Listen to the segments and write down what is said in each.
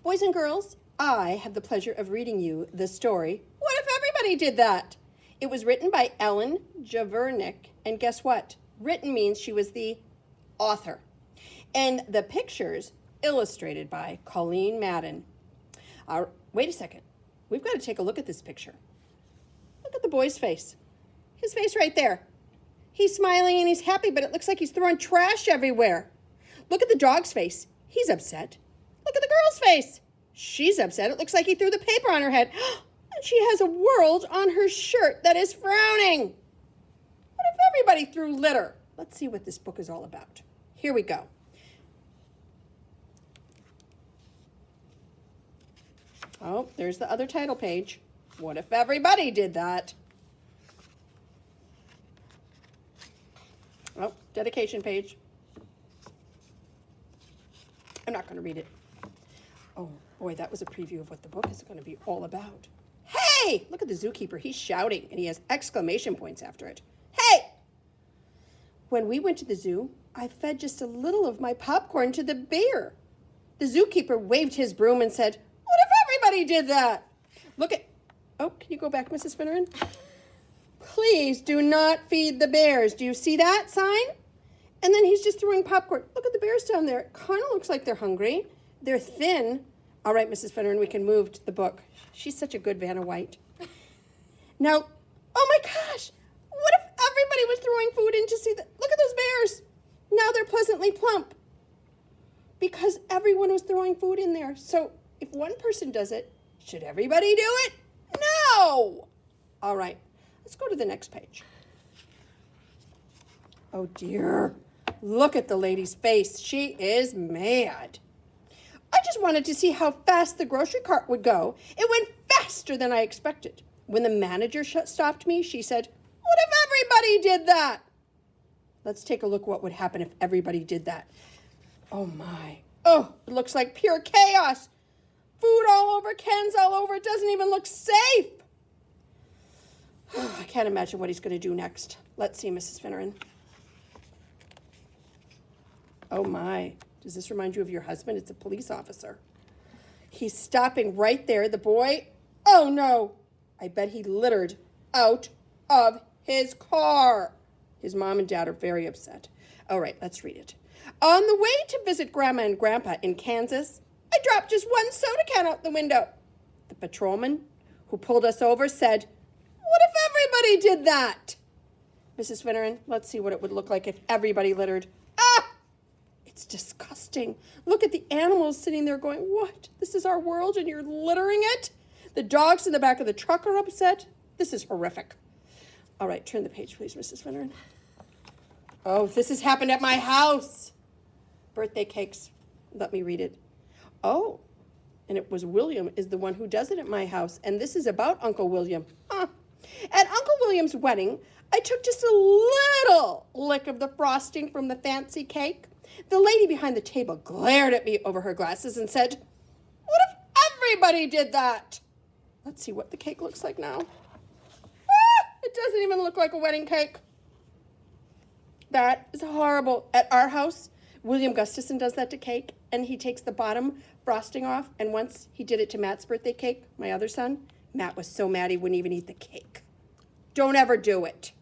Boys and girls, I have the pleasure of reading you the story, What If Everybody Did That? It was written by Ellen Javernick, and guess what? Written means she was the author. And the pictures illustrated by Colleen Madden. Wait a second. We've got to take a look at this picture. Look at the boy's face. His face right there. He's smiling and he's happy, but it looks like he's throwing trash everywhere. Look at the dog's face. He's upset. Look at the girl's face. She's upset. It looks like he threw the paper on her head. And she has a world on her shirt that is frowning. What if everybody threw litter? Let's see what this book is all about. Here we go. Oh, there's the other title page. What if everybody did that? Oh, dedication page. I'm not going to read it. Oh, boy, that was a preview of what the book is going to be all about. Hey, look at the zookeeper. He's shouting, and he has exclamation points after it. Hey! When we went to the zoo, I fed just a little of my popcorn to the bear. The zookeeper waved his broom and said, what if everybody did that? Look at... Oh, can you go back, Mrs. Finneran? Please do not feed the bears. Do you see that sign? And then he's just throwing popcorn. Look at the bears down there. It kind of looks like they're hungry. They're thin. All right, Mrs. Finneran, we can move to the book. She's such a good Vanna White. Now, oh my gosh, what if everybody was throwing food in to see the... Look at those bears. Now they're pleasantly plump because everyone was throwing food in there. So if one person does it, should everybody do it? No. All right, let's go to the next page. Oh dear, look at the lady's face. She is mad. I just wanted to see how fast the grocery cart would go. It went faster than I expected. When the manager stopped me, she said, what if everybody did that? Let's take a look what would happen if everybody did that. Oh my. Oh, it looks like pure chaos. Food all over, cans all over. It doesn't even look safe. I can't imagine what he's going to do next. Let's see, Mrs. Finneran. Oh my. Does this remind you of your husband? It's a police officer. He's stopping right there. The boy, oh no. I bet he littered out of his car. His mom and dad are very upset. All right, let's read it. On the way to visit Grandma and Grandpa in Kansas, I dropped just one soda can out the window. The patrolman who pulled us over said, what if everybody did that? Mrs. Finneran, let's see what it would look like if everybody littered. Ah! It's disgusting. Look at the animals sitting there going, what? This is our world and you're littering it? The dogs in the back of the truck are upset. This is horrific. All right, turn the page, please, Mrs. Finneran. Oh, this has happened at my house. Birthday cakes. Let me read it. Oh, and it was William is the one who does it at my house. And this is about Uncle William. Huh. At Uncle William's wedding, I took just a little lick of the frosting from the fancy cake. The lady behind the table glared at me over her glasses and said, what if everybody did that? Let's see what the cake looks like now. It doesn't even look like a wedding cake. That is horrible. At our house, William Gustafson does that to cake, and he takes the bottom frosting off, and once he did it to Matt's birthday cake, my other son, Matt was so mad he wouldn't even eat the cake. Don't ever do it.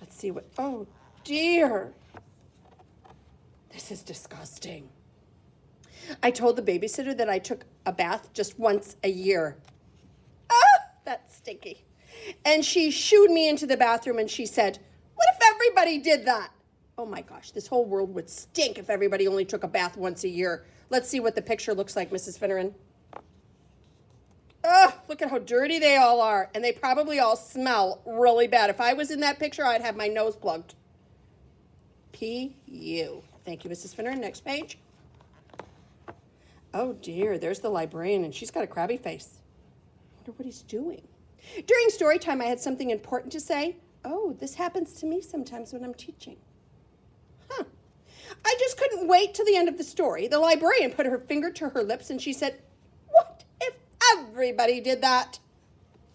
Let's see what, oh dear. This is disgusting. I told the babysitter that I took a bath just once a year. Ah, that's stinky. And she shooed me into the bathroom and she said, what if everybody did that? Oh my gosh, this whole world would stink if everybody only took a bath once a year. Let's see what the picture looks like, Mrs. Finneran. Oh, look at how dirty they all are. And they probably all smell really bad. If I was in that picture, I'd have my nose plugged. P.U. Thank you, Mrs. Finneran. Next page. Oh dear, there's the librarian and she's got a crabby face. I wonder what he's doing. During story time, I had something important to say. Oh, this happens to me sometimes when I'm teaching. Huh. I just couldn't wait till the end of the story. The librarian put her finger to her lips and she said, what if everybody did that?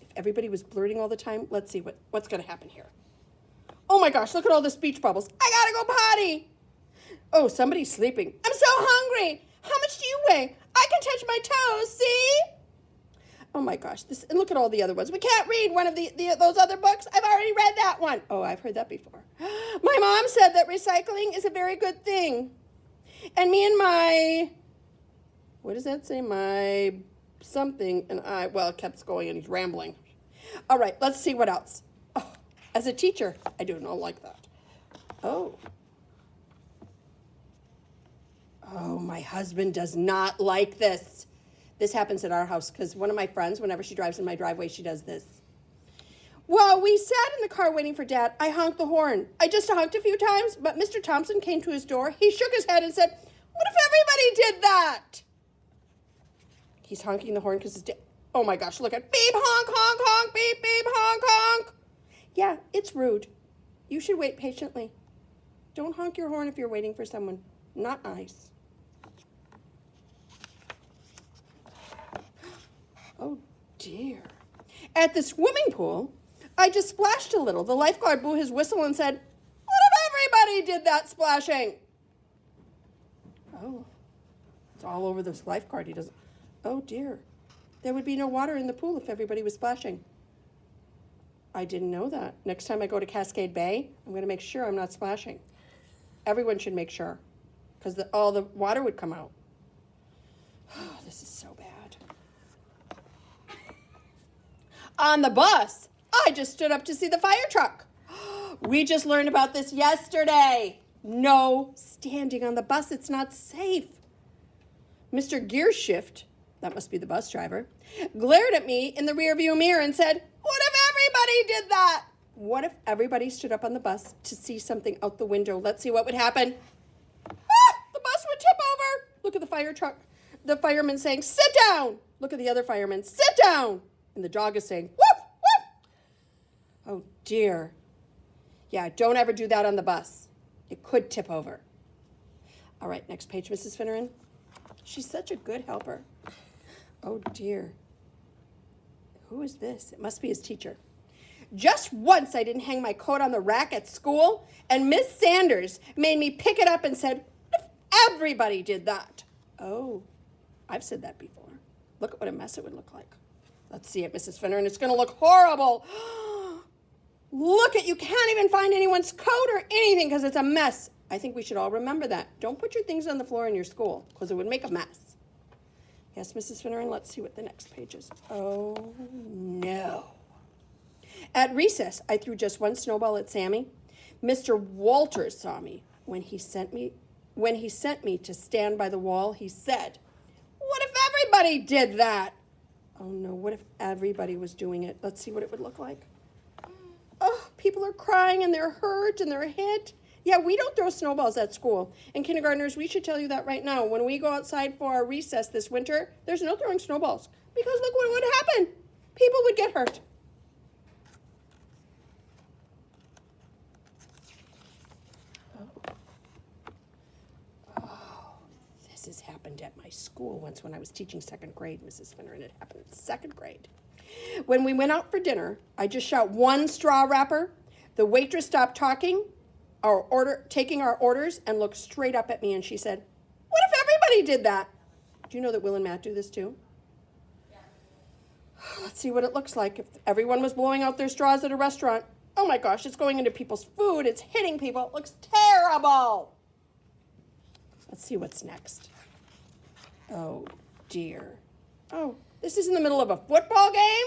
If everybody was blurting all the time, let's see what's going to happen here. Oh my gosh, look at all the speech bubbles. I gotta go potty. Oh, somebody's sleeping. I'm so hungry. How much do you weigh? I can touch my toes, see? Oh my gosh, and look at all the other ones. We can't read one of those other books. I've already read that one. Oh, I've heard that before. My mom said that recycling is a very good thing. And me and my, what does that say? My something, and it kept going and he's rambling. All right, let's see what else. Oh, as a teacher, I do not like that. Oh, my husband does not like this. This happens at our house because one of my friends, whenever she drives in my driveway, she does this. Well, we sat in the car waiting for Dad. I honked the horn. I just honked a few times, but Mr. Thompson came to his door. He shook his head and said, what if everybody did that? He's honking the horn because his dad. Oh my gosh, look at beep, honk, honk, honk, beep, beep, honk, honk. Yeah, it's rude. You should wait patiently. Don't honk your horn if you're waiting for someone. Not nice. Oh dear. At the swimming pool, I just splashed a little. The lifeguard blew his whistle and said, what if everybody did that splashing? Oh, it's all over this lifeguard. He doesn't. Oh dear. There would be no water in the pool if everybody was splashing. I didn't know that. Next time I go to Cascade Bay, I'm going to make sure I'm not splashing. Everyone should make sure, because all the water would come out. Oh, this is so bad. On the bus, I just stood up to see the fire truck. We just learned about this yesterday. No standing on the bus. It's not safe. Mr. Gearshift, that must be the bus driver, glared at me in the rearview mirror and said, what if everybody did that? What if everybody stood up on the bus to see something out the window? Let's see what would happen. The bus would tip over. Look at the fire truck. The fireman saying, sit down. Look at the other fireman, sit down. And the dog is saying, woof, woof. Oh, dear. Yeah, don't ever do that on the bus. It could tip over. All right, next page, Mrs. Finneran. She's such a good helper. Oh, dear. Who is this? It must be his teacher. Just once I didn't hang my coat on the rack at school, and Miss Sanders made me pick it up and said, everybody did that. Oh, I've said that before. Look at what a mess it would look like. Let's see it, Mrs. Finneran. It's going to look horrible. Look at, you can't even find anyone's coat or anything because it's a mess. I think we should all remember that. Don't put your things on the floor in your school because it would make a mess. Yes, Mrs. Finneran, let's see what the next page is. Oh, no. At recess, I threw just one snowball at Sammy. Mr. Walters saw me. When he sent me to stand by the wall, he said, what if everybody did that? Oh no, what if everybody was doing it? Let's see what it would look like. Oh, people are crying and they're hurt and they're hit. Yeah, we don't throw snowballs at school. And kindergartners, we should tell you that right now. When we go outside for our recess this winter, there's no throwing snowballs. Because look what would happen. People would get hurt. This has happened at my school once when I was teaching second grade, Mrs. Finneran. It happened in second grade. When we went out for dinner, I just shot one straw wrapper. The waitress stopped taking our orders and looked straight up at me and she said, what if everybody did that? Do you know that Will and Matt do this too? Yeah. Let's see what it looks like if everyone was blowing out their straws at a restaurant. Oh my gosh, it's going into people's food. It's hitting people. It looks terrible. Let's see what's next. Oh, dear. Oh, this is in the middle of a football game?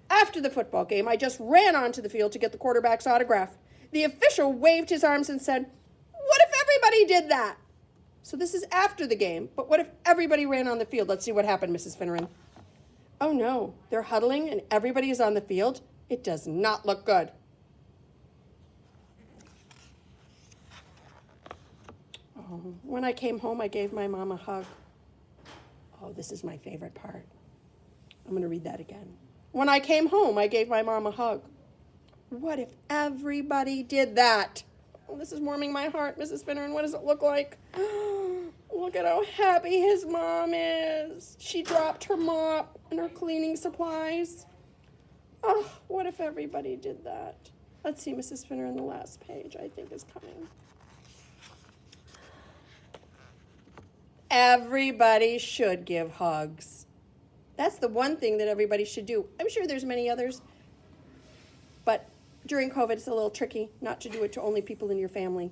After the football game, I just ran onto the field to get the quarterback's autograph. The official waved his arms and said, what if everybody did that? So this is after the game, but what if everybody ran on the field? Let's see what happened, Mrs. Finneran. Oh, no. They're huddling and everybody is on the field. It does not look good. Oh, when I came home, I gave my mom a hug. Oh, this is my favorite part. I'm going to read that again. When I came home, I gave my mom a hug. What if everybody did that? Oh, this is warming my heart, Mrs. Finneran. What does it look like? Look at how happy his mom is. She dropped her mop and her cleaning supplies. Oh, what if everybody did that? Let's see, Mrs. Finneran, the last page, I think, is coming. Everybody should give hugs. That's the one thing that everybody should do. I'm sure there's many others, but during COVID, it's a little tricky not to do it to only people in your family.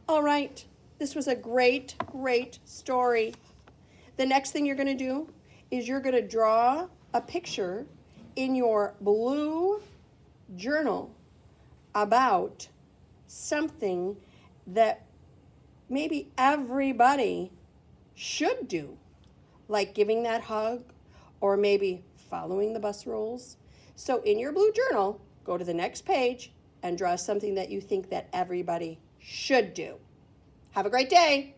All right, this was a great, great story. The next thing you're going to do is you're going to draw a picture in your blue journal about something that maybe everybody should do, like giving that hug or maybe following the bus rules. So in your blue journal, go to the next page and draw something that you think that everybody should do. Have a great day.